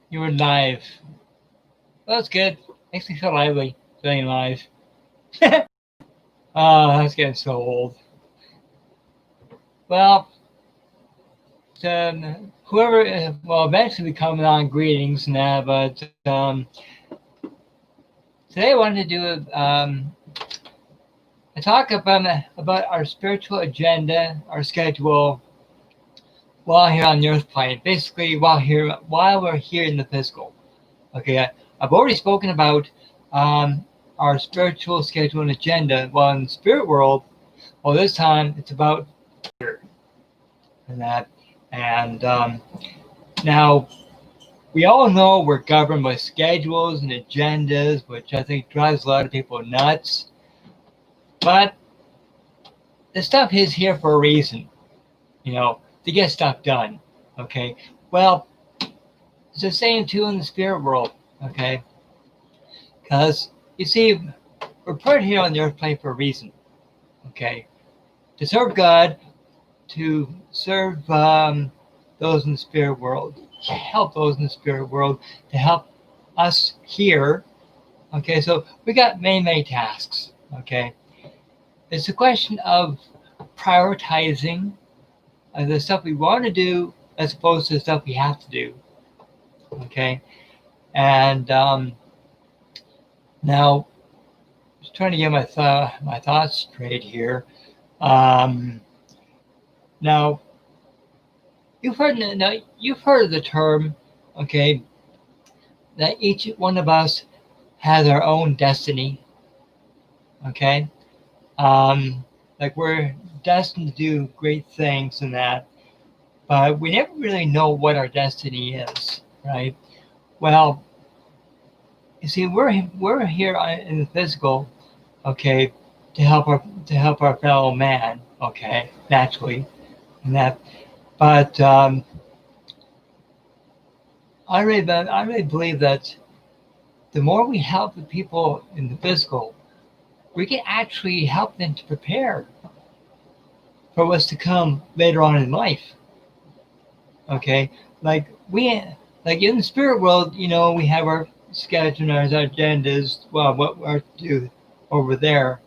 You were live. Well, that's good. Makes me feel lively, feeling live. Oh, that's getting so old. Well, whoever, well, eventually coming on greetings and that, but today I wanted to do a talk about our spiritual agenda, our schedule, while here on the earth plane. Basically, while we're here in the physical. Okay, I've already spoken about our spiritual schedule and agenda. Well, in the spirit world, well, this time it's about here and that. And now we all know we're governed by schedules and agendas, which I think drives a lot of people nuts. But the stuff is here for a reason, to get stuff done. Okay, well, it's the same too in the spirit world. Okay, because you see, we're put here on the earth plane for a reason. Okay, to serve God, to serve those in the spirit world, to help those in the spirit world, to help us here. Okay, so we got many tasks. Okay, it's a question of prioritizing the stuff we want to do as opposed to the stuff we have to do. Okay, and now just trying to get my thoughts straight here. Now you've heard of the term, okay, that each one of us has our own destiny. Okay, like we're destined to do great things and that, but we never really know what our destiny is, right? Well, you see, we're here in the physical, okay, to help our fellow man, okay, naturally, and that. But I really believe that the more we help the people in the physical, we can actually help them to prepare for what's to come later on in life. Okay, like in the spirit world, we have our schedule and our agendas. Well, what we're to do over there.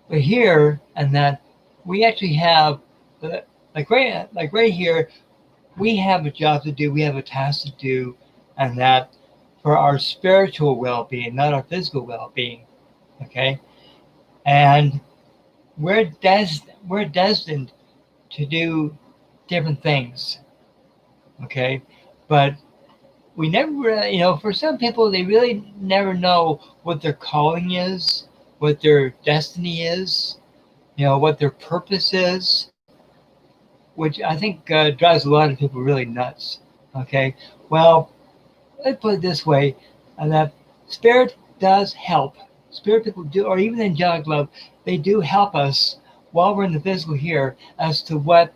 But here and that, we actually have like right here, we have a job to do. We have a task to do, and that for our spiritual well-being, not our physical well-being. Okay, and we're destined to do different things. Okay, but we never really, for some people, they really never know what their calling is, what their destiny is, what their purpose is, which I think drives a lot of people really nuts. Okay, well, let's put it this way, and that spirit does help. Spirit people do, or even angelic love, they do help us while we're in the physical here as to what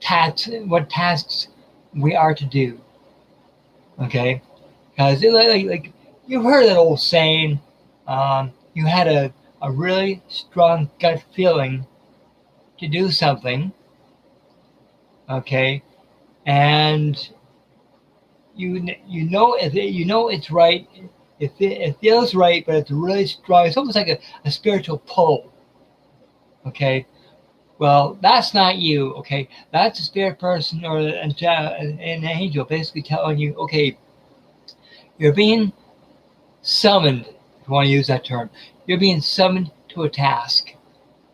tasks we are to do. Okay, because like you've heard that old saying, you had a really strong gut feeling to do something. Okay, and you know it's right. It feels right, but it's really strong. It's almost like a spiritual pull. Okay, well, that's not you. Okay, that's a spirit person or an angel basically telling you, okay, you're being summoned. If you want to use that term, you're being summoned to a task.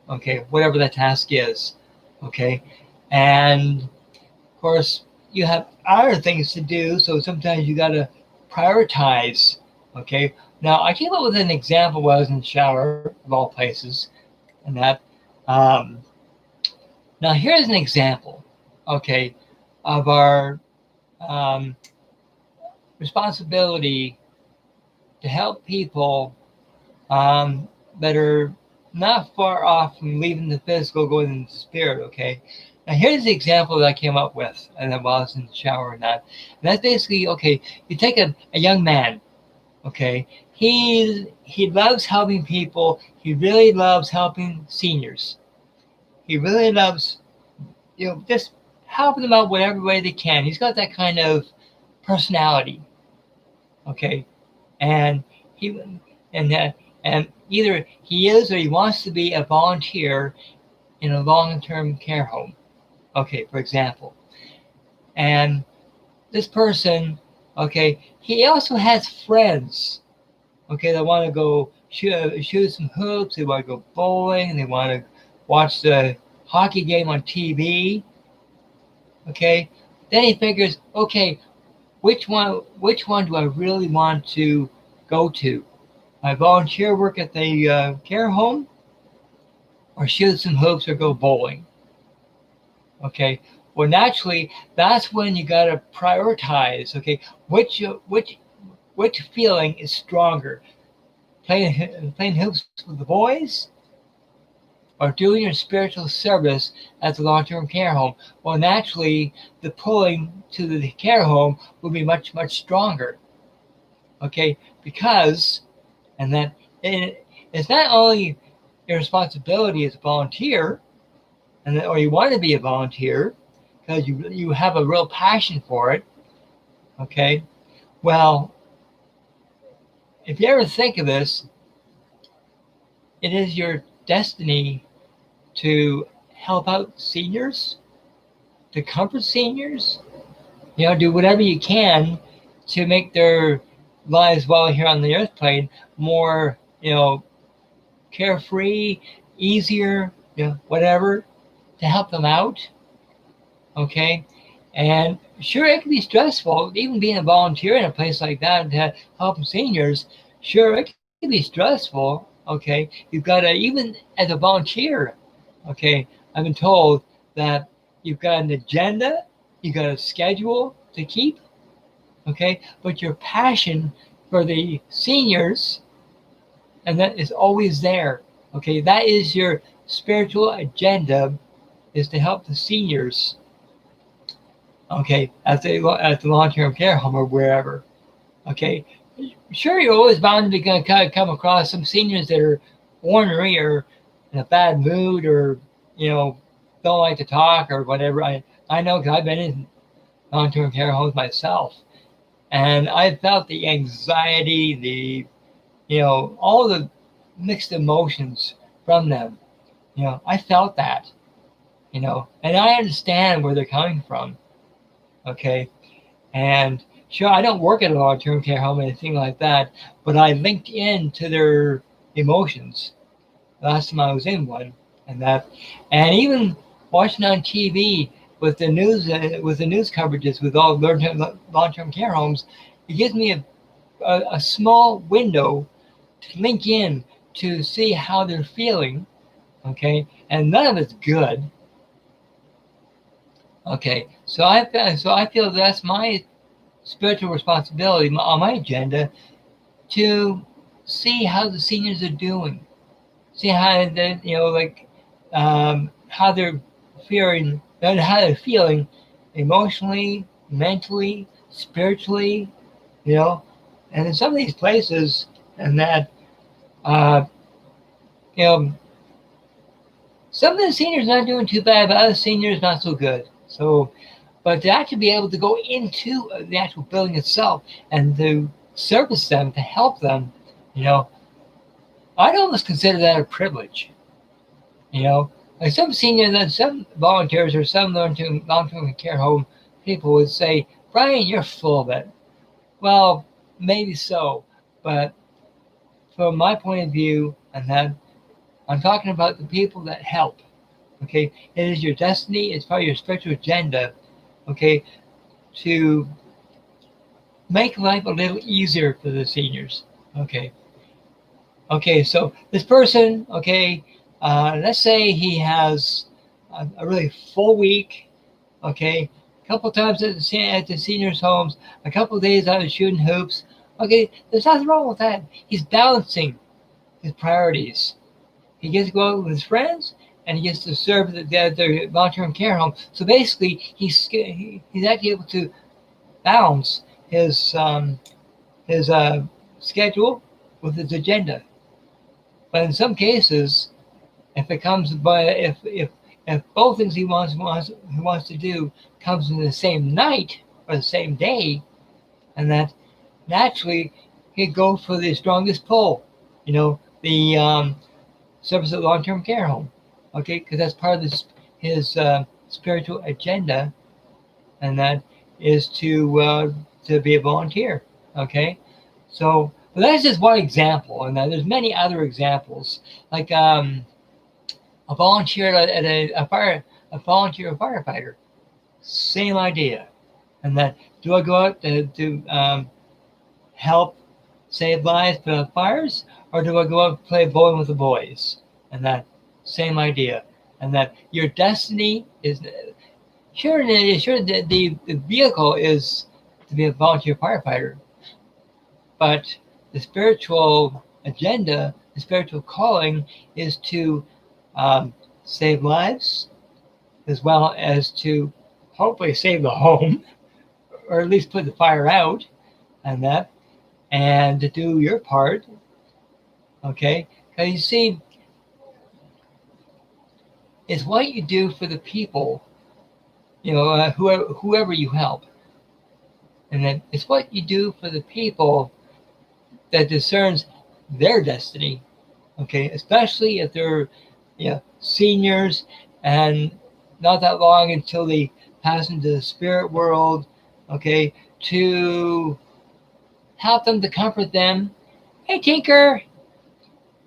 Okay, whatever that task is. Okay, and of course you have other things to do, so sometimes you got to prioritize. Okay, now I came up with an example while I was in the shower, of all places, and that. Now here's an example, okay, of our responsibility to help people that are not far off from leaving the physical, going into the spirit. Okay, now here's the example that I came up with, and then while I was in the shower and that. And that's basically, okay, you take a young man. Okay, he loves helping people. He really loves helping seniors. He really loves just helping them out whatever way they can. He's got that kind of personality, okay, and he and either he is or he wants to be a volunteer in a long-term care home, okay, for example. And this person, okay, he also has friends, okay, that want to go shoot some hoops, they want to go bowling, they want to watch the hockey game on TV, okay. Then he figures, okay, which one do I really want to go to? I volunteer work at the care home, or shoot some hoops, or go bowling. Okay. Well, naturally, that's when you gotta prioritize. Okay, which feeling is stronger? Playing hoops with the boys, or doing your spiritual service at the long-term care home? Well, naturally, the pulling to the care home will be much stronger. Okay, because it's not only your responsibility as a volunteer, or you want to be a volunteer because you have a real passion for it. Okay, well, if you ever think of this, it is your destiny to help out seniors, to comfort seniors, do whatever you can to make their lives while here on the earth plane more, carefree, easier, whatever, to help them out. Okay. And sure, it can be stressful, even being a volunteer in a place like that to help seniors. Sure, it can be stressful. Okay. You've got to, even as a volunteer, okay, I've been told that you've got an agenda, you've got a schedule to keep. Okay. But your passion for the seniors, and that is always there. Okay. That is your spiritual agenda, is to help the seniors, okay, at the long-term care home or wherever. Okay, sure, you're always bound to be going to come across some seniors that are ornery or in a bad mood, or don't like to talk or whatever. I know, because I've been in long-term care homes myself, and I felt the anxiety, all the mixed emotions from them. I felt that. And I understand where they're coming from. Okay. And sure, I don't work at a long-term care home or anything like that, but I linked in to their emotions last time I was in one, and even watching on TV with the news coverages with all long-term care homes, it gives me a small window to link in to see how they're feeling. Okay. And none of it's good. Okay, so I feel that's my spiritual responsibility on my agenda, to see how the seniors are doing, see how they, how they're feeling emotionally, mentally, spiritually, and in some of these places, and that, some of the seniors not doing too bad, but other seniors not so good. So, but to actually be able to go into the actual building itself and to service them, to help them, I'd almost consider that a privilege. Like some seniors, some volunteers, or some long-term care home people would say, "Brian, you're full of it." Well, maybe so, but from my point of view, and that I'm talking about the people that help. Okay, it is your destiny. It's part of your spiritual agenda. Okay, to make life a little easier for the seniors. Okay. Okay, so this person, okay, let's say he has a really full week. Okay, a couple times at the seniors' homes, a couple of days out of shooting hoops. Okay, there's nothing wrong with that. He's balancing his priorities. He gets to go out with his friends, and he gets to serve the long-term care home. So basically, he's actually able to balance his schedule with his agenda. But in some cases, if if both things he wants to do comes in the same night or the same day, and that naturally he'd go for the strongest pull, the service at long-term care home, okay, because that's part of his spiritual agenda, and that is to be a volunteer, okay. So, but that's just one example, and there's many other examples, like a volunteer at a volunteer firefighter, same idea, and that do I go out to help save lives, put out fires, or do I go out and play bowling with the boys? And that same idea, and that your destiny is sure the vehicle is to be a volunteer firefighter, but the spiritual agenda, the spiritual calling, is to save lives, as well as to hopefully save the home, or at least put the fire out, and to do your part, okay? Because you see, it's what you do for the people, whoever you help, and then it's what you do for the people that discerns their destiny, okay? Especially if they're, seniors and not that long until they pass into the spirit world, okay? To help them, to comfort them. Hey, Tinker,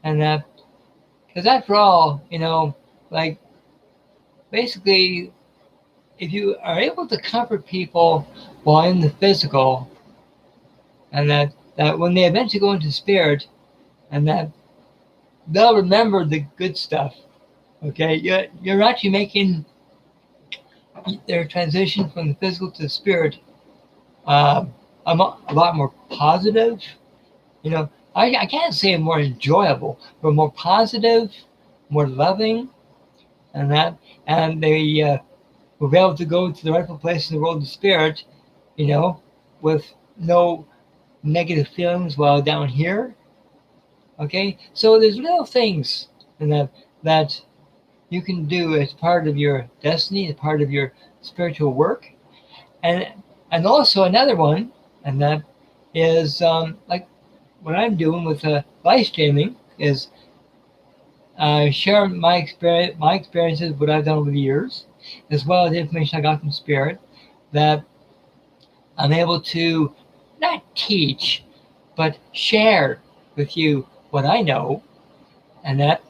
and because after all, like basically, if you are able to comfort people while in the physical, and that when they eventually go into spirit, and that they'll remember the good stuff, okay? You're actually making their transition from the physical to the spirit a lot more positive. I can't say more enjoyable, but more positive, more loving, and they will be able to go to the rightful place in the world of spirit, with no negative feelings while down here. Okay, so there's little things that you can do as part of your destiny, as part of your spiritual work, and also another one, and that is like what I'm doing with live streaming is share my experiences, what I've done over the years, as well as the information I got from spirit, that I'm able to not teach, but share with you what I know, and that.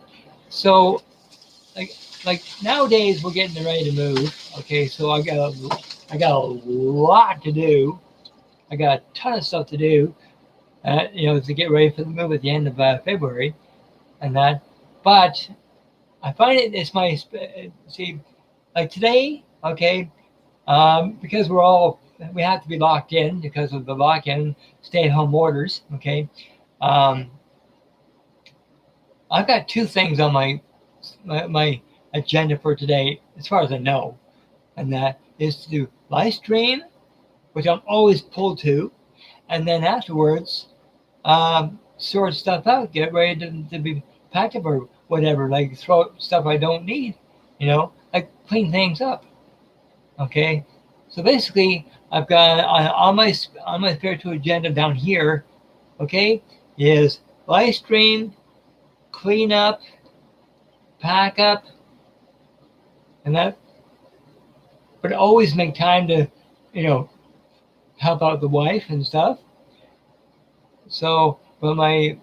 So, like nowadays we're getting ready to move. Okay, so I got a lot to do. I got a ton of stuff to do. To get ready for the move at the end of February, and that. But I find it's my see, like today. Okay, because we have to be locked in because of the lock-in stay-at-home orders. Okay, I've got two things on my agenda for today, as far as I know, and that is to do live stream, which I'm always pulled to, and then afterwards, sort stuff out, get ready to be packed up or whatever, like throw stuff I don't need, like clean things up. Okay, so basically, I've got on my spiritual agenda down here, okay, is live stream, clean up, pack up, and that. But always make time to, help out the wife and stuff. So, but my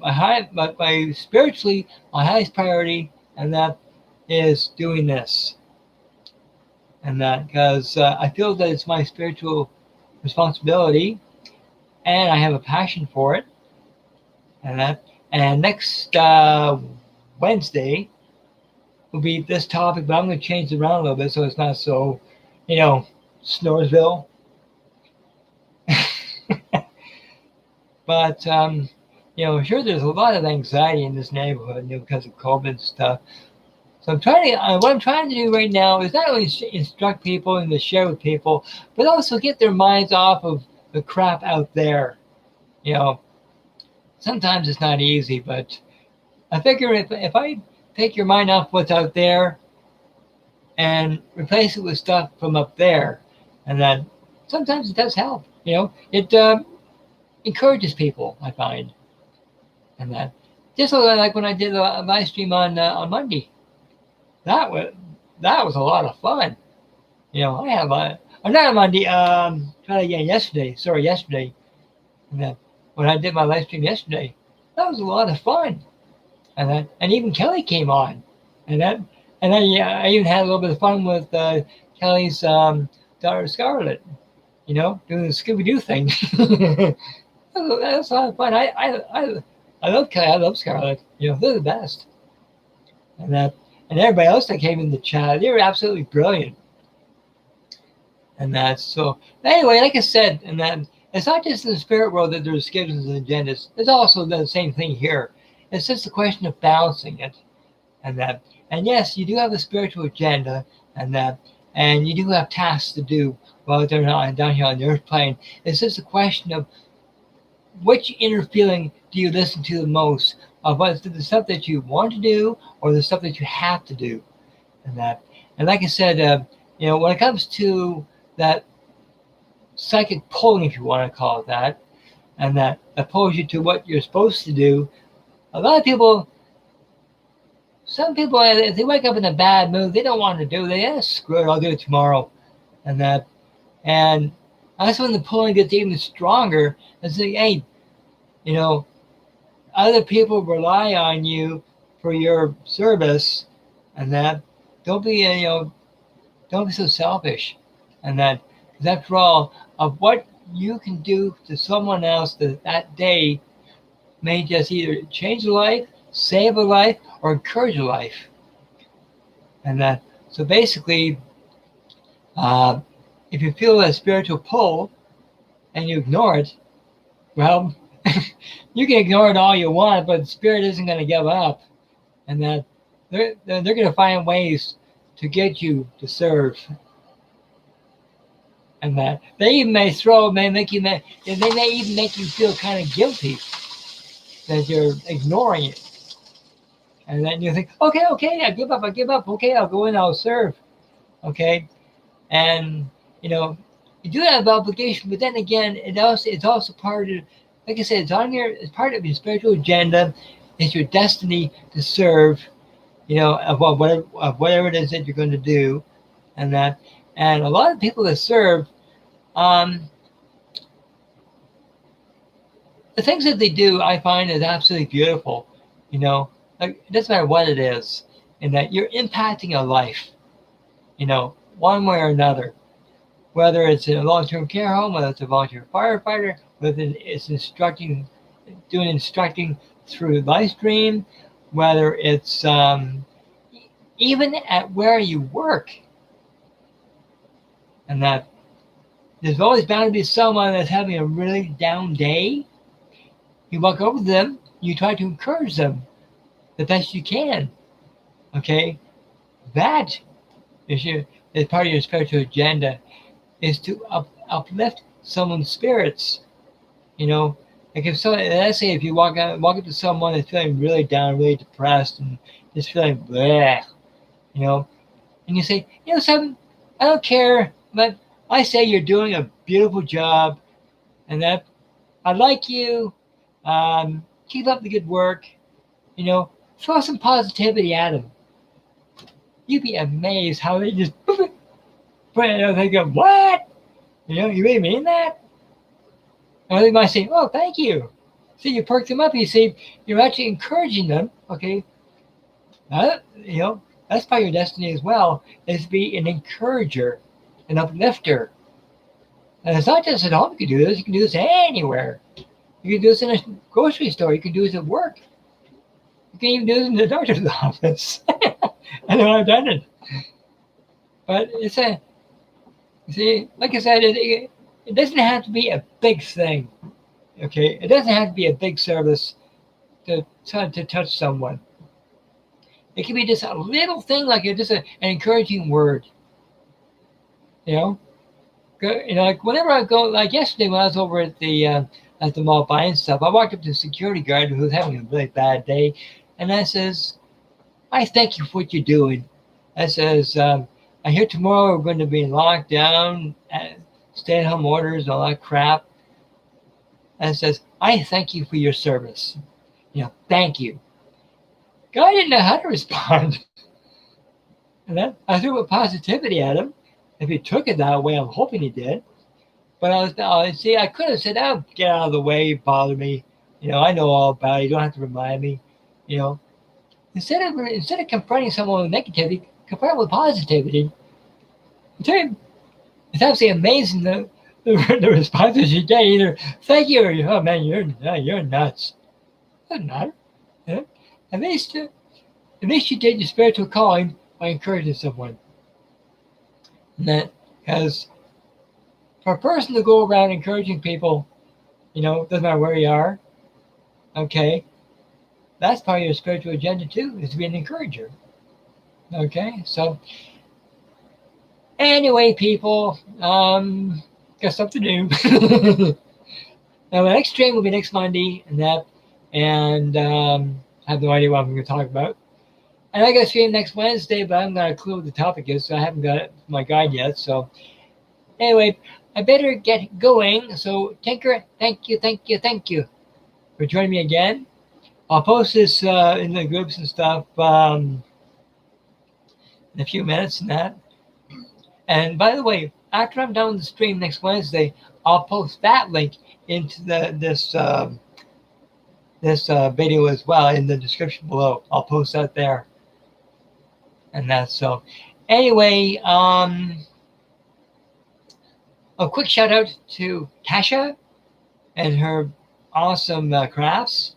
spiritually, my highest priority, and that is doing this, and that because I feel that it's my spiritual responsibility, and I have a passion for it, and that. And next Wednesday will be this topic, but I'm going to change it around a little bit so it's not so, Snoresville. But sure, there's a lot of anxiety in this neighborhood, because of COVID and stuff. So what I'm trying to do right now is not only instruct people and to share with people, but also get their minds off of the crap out there. Sometimes it's not easy, but I figure if I take your mind off what's out there, and replace it with stuff from up there. And then sometimes it does help. It encourages people, I find. And that just like when I did a live stream on Monday, that was a lot of fun. I have not on Monday. Try again yesterday. Sorry, yesterday. And then when I did my live stream yesterday, that was a lot of fun. And even Kelly came on, and then I even had a little bit of fun with Kelly's daughter Scarlett. Doing the Scooby Doo thing. That was a lot of fun. I love Kelly. I love Scarlett. They're the best. And everybody else that came in the chat, they were absolutely brilliant. And so anyway, like I said, and then it's not just in the spirit world that there's schedules and agendas. It's also the same thing here. It's just a question of balancing it. And yes, you do have a spiritual agenda, and you do have tasks to do while they're not down here on the earth plane. It's just a question of which inner feeling do you listen to the most, of what's the stuff that you want to do or the stuff that you have to do. And like I said, when it comes to that psychic pulling, if you want to call it that, and that pulls you to what you're supposed to do, a lot of people, some people, if they wake up in a bad mood, they don't want to do it. Screw it, I'll do it tomorrow. And that's when the pulling gets even stronger. And say, hey, other people rely on you for your service, and don't be so selfish. And because after all, of what you can do to someone else that day may just either change a life, save a life, or encourage a life. And so basically, if you feel a spiritual pull and you ignore it, well, you can ignore it all you want, but the spirit isn't going to give up. And they're going to find ways to get you to serve. And they even may make you, they may even make you feel kind of guilty that you're ignoring it. And then you think, okay, I give up. Okay, I'll go in, I'll serve. Okay. And, you do have obligation, but then again, it's also part of, like I said, it's part of your spiritual agenda. It's your destiny to serve, of whatever it is that you're going to do. And a lot of people that serve, the things that they do, I find is absolutely beautiful. Like, it doesn't matter what it is, and that you're impacting a life, one way or another. Whether it's in a long-term care home, whether it's a volunteer firefighter, whether it's instructing through live stream, whether it's even at where you work. And there's always bound to be someone that's having a really down day. You walk over to them, you try to encourage them the best you can. Okay? That is part of your spiritual agenda, is to uplift someone's spirits. Like let's say if you walk up to someone that's feeling really down, really depressed, and just feeling bleh, and you say, something, I don't care, but I say you're doing a beautiful job, and that I like you. Keep up the good work. Throw some positivity at them. You'd be amazed how they just they go, what? You really mean that? Or they might say, oh, thank you. See, you perk them up. You see, you're actually encouraging them. Okay. That's part of your destiny as well, is to be an encourager, an uplifter. And it's not just at home you can do this. You can do this anywhere. You can do this in a grocery store. You can do this at work. You can even do this in the doctor's office. I know I've done it. But like I said, it doesn't have to be a big thing. Okay? It doesn't have to be a big service to touch someone. It can be just a little thing, like just an encouraging word. Like whenever I go, like yesterday when I was over at the mall buying stuff, I walked up to the security guard who was having a really bad day, and I says, I thank you for what you're doing. I says, I hear tomorrow we're going to be locked down, stay-at-home orders, and all that crap. And it says, I thank you for your service. Thank you. God didn't know how to respond. And then I threw a positivity at him. If he took it that way, I'm hoping he did. But I could have said, "Oh, get out of the way, bother me. I know all about it. You don't have to remind me." Instead of confronting someone with negativity, confront them with positivity. I tell you, it's absolutely amazing the responses you get. Either thank you or oh man, you're nuts. Doesn't matter. At least you did your spiritual calling by encouraging someone. And that because for a person to go around encouraging people, doesn't matter where you are, okay, that's part of your spiritual agenda too, is to be an encourager. Okay, so anyway, people, got stuff to do. Now, my next stream will be next Monday, and I have no idea what I'm going to talk about. And I got a stream next Wednesday, but I haven't got a clue what the topic is, so I haven't got my guide yet. So anyway, I better get going. So Tinker, thank you for joining me again. I'll post this in the groups and stuff in a few minutes and that. And by the way, after I'm done with the stream next Wednesday, I'll post that link into this video as well in the description below. I'll post that there. And that's so. Anyway, a quick shout out to Tasha and her awesome crafts.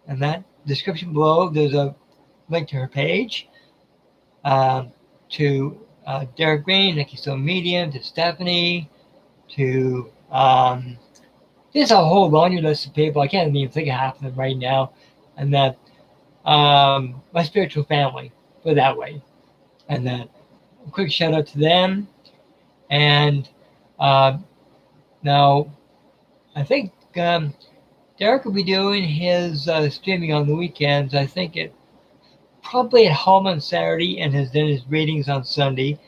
And that description below, there's a link to her page. To Derek Green, Nikki So Medium, to Stephanie, to there's a whole laundry list of people. I can't even think of half of them right now. And that my spiritual family, put it that way. And then a quick shout out to them. And now I think Derek will be doing his streaming on the weekends. I think it probably at home on Saturday and then his readings on Sunday.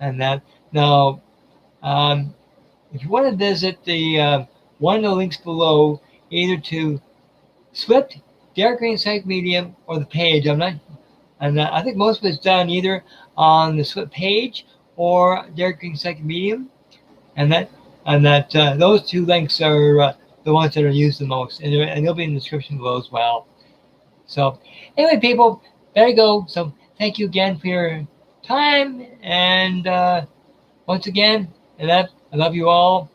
And that now, if you want to visit the one of the links below, either to SWYPT, Derek Green Psychic Medium, or the page. I think most of it's done either on the SWYPT page or Derek Green Psychic Medium, and that those two links are the ones that are used the most, and they'll be in the description below as well. So anyway, people, there you go. So thank you again for your time, and once again, I love you all.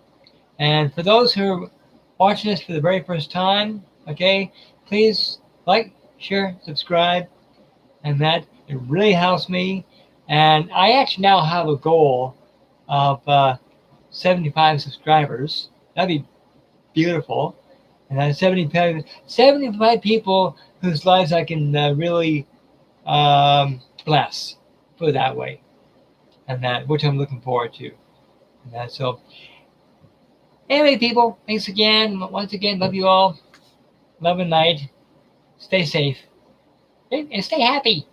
And for those who are watching this for the very first time, okay, please like, share, subscribe, and that it really helps me. And I actually now have a goal of 75 subscribers. That'd be beautiful. And that's 75 people whose lives I can really bless, put it that way. And that, which I'm looking forward to. And that, so anyway, people, thanks again. Once again, love you all. Love and light. Stay safe. And stay happy.